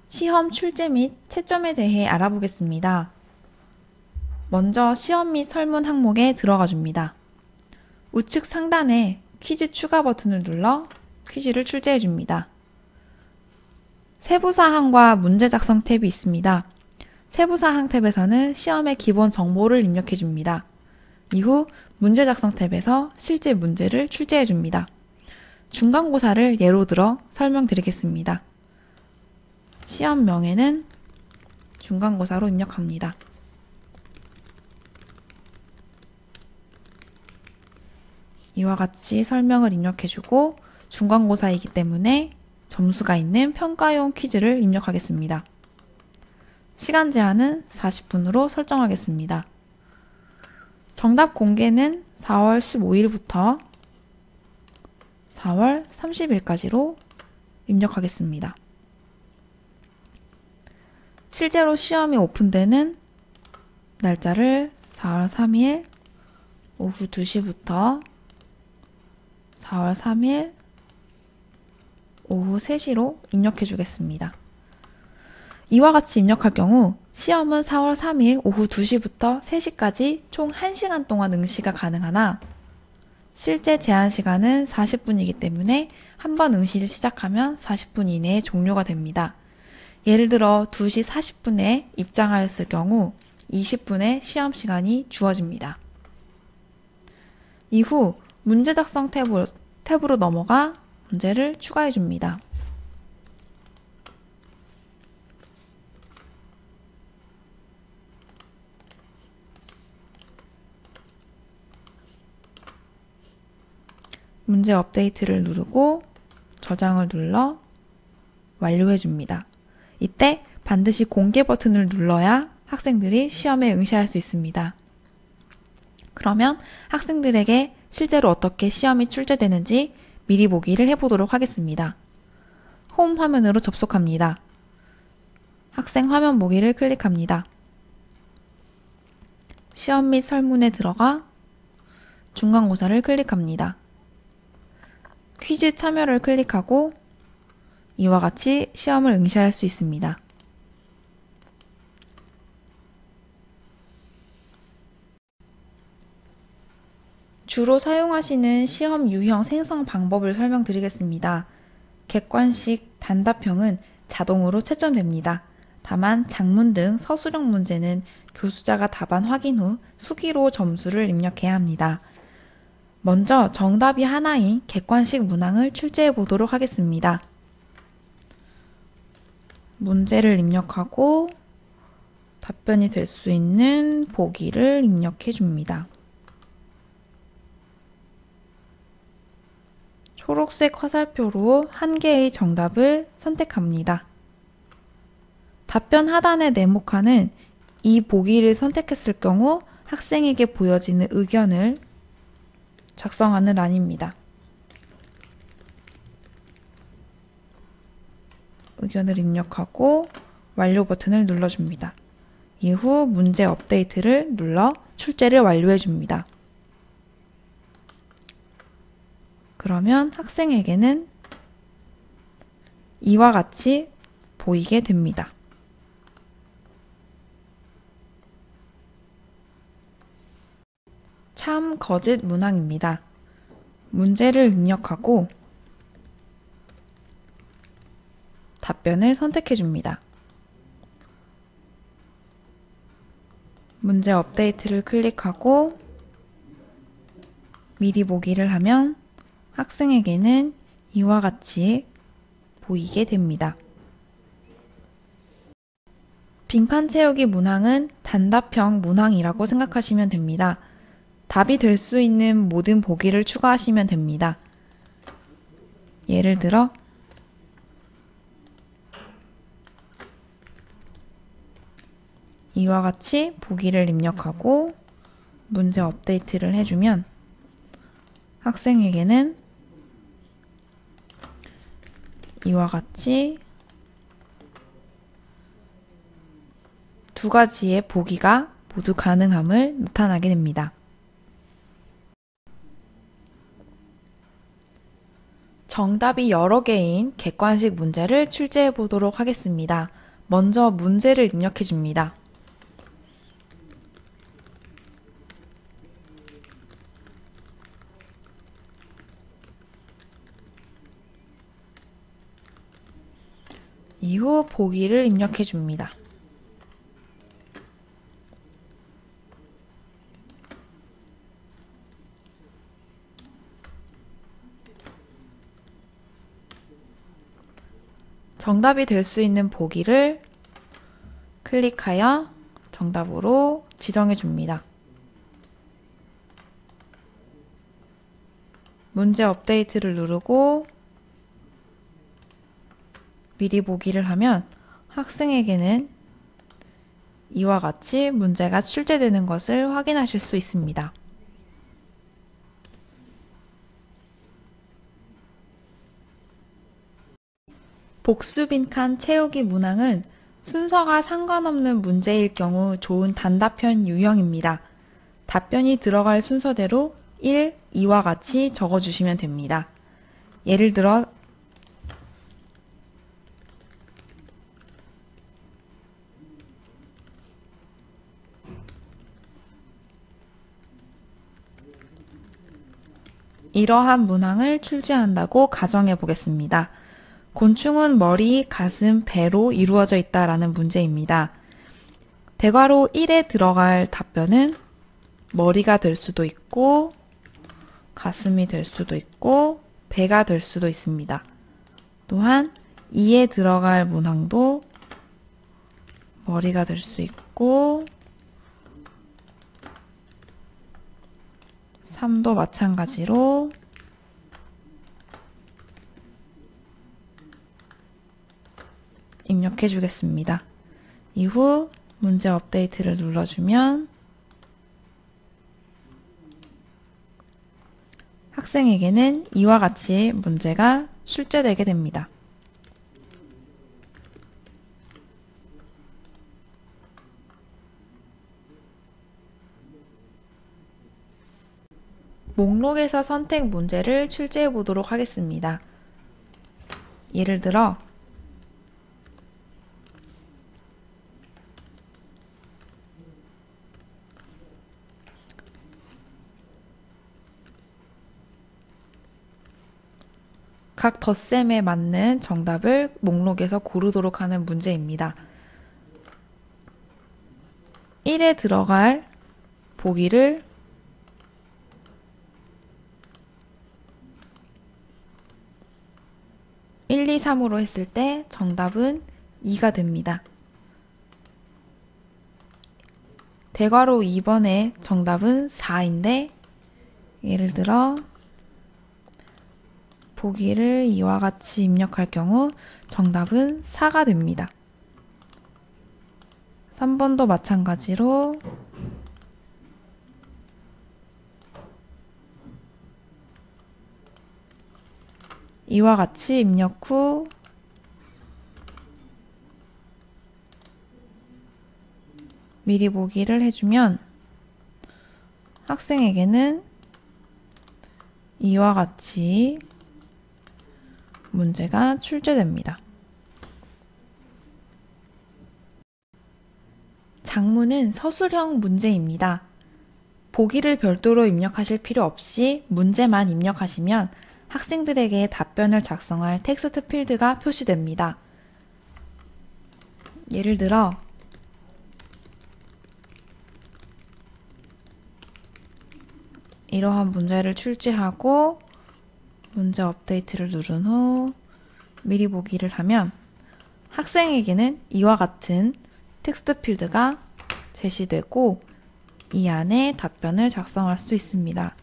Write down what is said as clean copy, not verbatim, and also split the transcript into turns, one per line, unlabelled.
시험 출제 및 채점에 대해 알아보겠습니다. 먼저 시험 및 설문 항목에 들어가 줍니다. 우측 상단에 퀴즈 추가 버튼을 눌러 퀴즈를 출제해 줍니다. 세부사항과 문제 작성 탭이 있습니다. 세부사항 탭에서는 시험의 기본 정보를 입력해 줍니다. 이후 문제 작성 탭에서 실제 문제를 출제해 줍니다. 중간고사를 예로 들어 설명드리겠습니다. 시험명에는 중간고사로 입력합니다. 이와 같이 설명을 입력해주고 중간고사이기 때문에 점수가 있는 평가용 퀴즈를 입력하겠습니다. 시간 제한은 40분으로 설정하겠습니다. 정답 공개는 4월 15일부터 4월 30일까지로 입력하겠습니다. 실제로 시험이 오픈되는 날짜를 4월 3일 오후 2시부터 4월 3일 오후 3시로 입력해 주겠습니다. 이와 같이 입력할 경우 시험은 4월 3일 오후 2시부터 3시까지 총 1시간 동안 응시가 가능하나 실제 제한 시간은 40분이기 때문에 한 번 응시를 시작하면 40분 이내에 종료가 됩니다. 예를 들어 2시 40분에 입장하였을 경우 20분의 시험 시간이 주어집니다. 이후 문제 작성 탭으로 넘어가 문제를 추가해 줍니다. 문제 업데이트를 누르고 저장을 눌러 완료해 줍니다. 이때 반드시 공개 버튼을 눌러야 학생들이 시험에 응시할 수 있습니다. 그러면 학생들에게 실제로 어떻게 시험이 출제되는지 미리 보기를 해보도록 하겠습니다. 홈 화면으로 접속합니다. 학생 화면 보기를 클릭합니다. 시험 및 설문에 들어가 중간고사를 클릭합니다. 퀴즈 참여를 클릭하고 이와 같이 시험을 응시할 수 있습니다. 주로 사용하시는 시험 유형 생성 방법을 설명드리겠습니다. 객관식, 단답형은 자동으로 채점됩니다. 다만 작문 등 서술형 문제는 교수자가 답안 확인 후 수기로 점수를 입력해야 합니다. 먼저 정답이 하나인 객관식 문항을 출제해 보도록 하겠습니다. 문제를 입력하고 답변이 될 수 있는 보기를 입력해 줍니다. 초록색 화살표로 한 개의 정답을 선택합니다. 답변 하단의 네모칸은 이 보기를 선택했을 경우 학생에게 보여지는 의견을 작성하는 란입니다. 의견을 입력하고 완료 버튼을 눌러줍니다. 이후 문제 업데이트를 눌러 출제를 완료해 줍니다. 그러면 학생에게는 이와 같이 보이게 됩니다. 참 거짓 문항입니다. 문제를 입력하고 답변을 선택해 줍니다. 문제 업데이트를 클릭하고 미리 보기를 하면 학생에게는 이와 같이 보이게 됩니다. 빈칸 채우기 문항은 단답형 문항이라고 생각하시면 됩니다. 답이 될 수 있는 모든 보기를 추가하시면 됩니다. 예를 들어 이와 같이 보기를 입력하고 문제 업데이트를 해주면 학생에게는 이와 같이 두 가지의 보기가 모두 가능함을 나타나게 됩니다. 정답이 여러 개인 객관식 문제를 출제해 보도록 하겠습니다. 먼저 문제를 입력해 줍니다. 이후 보기를 입력해 줍니다. 정답이 될 수 있는 보기를 클릭하여 정답으로 지정해 줍니다. 문제 업데이트를 누르고 미리 보기를 하면 학생에게는 이와 같이 문제가 출제되는 것을 확인하실 수 있습니다. 복수 빈칸 채우기 문항은 순서가 상관없는 문제일 경우 좋은 단답형 유형입니다. 답변이 들어갈 순서대로 1, 2와 같이 적어주시면 됩니다. 예를 들어 이러한 문항을 출제한다고 가정해 보겠습니다. 곤충은 머리, 가슴, 배로 이루어져 있다라는 문제입니다. 대괄호 1에 들어갈 답변은 머리가 될 수도 있고 가슴이 될 수도 있고 배가 될 수도 있습니다. 또한 2에 들어갈 문항도 머리가 될 수 있고 3도 마찬가지로 입력해 주겠습니다. 이후 문제 업데이트를 눌러주면 학생에게는 이와 같이 문제가 출제되게 됩니다. 목록에서 선택 문제를 출제해 보도록 하겠습니다. 예를 들어 각 덧셈에 맞는 정답을 목록에서 고르도록 하는 문제입니다. 1에 들어갈 보기를 (1, 2, 3으로) 했을 때 정답은 2가 됩니다. 대괄호 2번의 정답은 4인데 예를 들어 보기를 이와 같이 입력할 경우 정답은 4가 됩니다. 3번도 마찬가지로 이와 같이 입력 후 미리 보기를 해주면 학생에게는 이와 같이 문제가 출제됩니다. 작문은 서술형 문제입니다. 보기를 별도로 입력하실 필요 없이 문제만 입력하시면 학생들에게 답변을 작성할 텍스트 필드가 표시됩니다. 예를 들어 이러한 문제를 출제하고 문제 업데이트를 누른 후 미리 보기를 하면 학생에게는 이와 같은 텍스트 필드가 제시되고 이 안에 답변을 작성할 수 있습니다.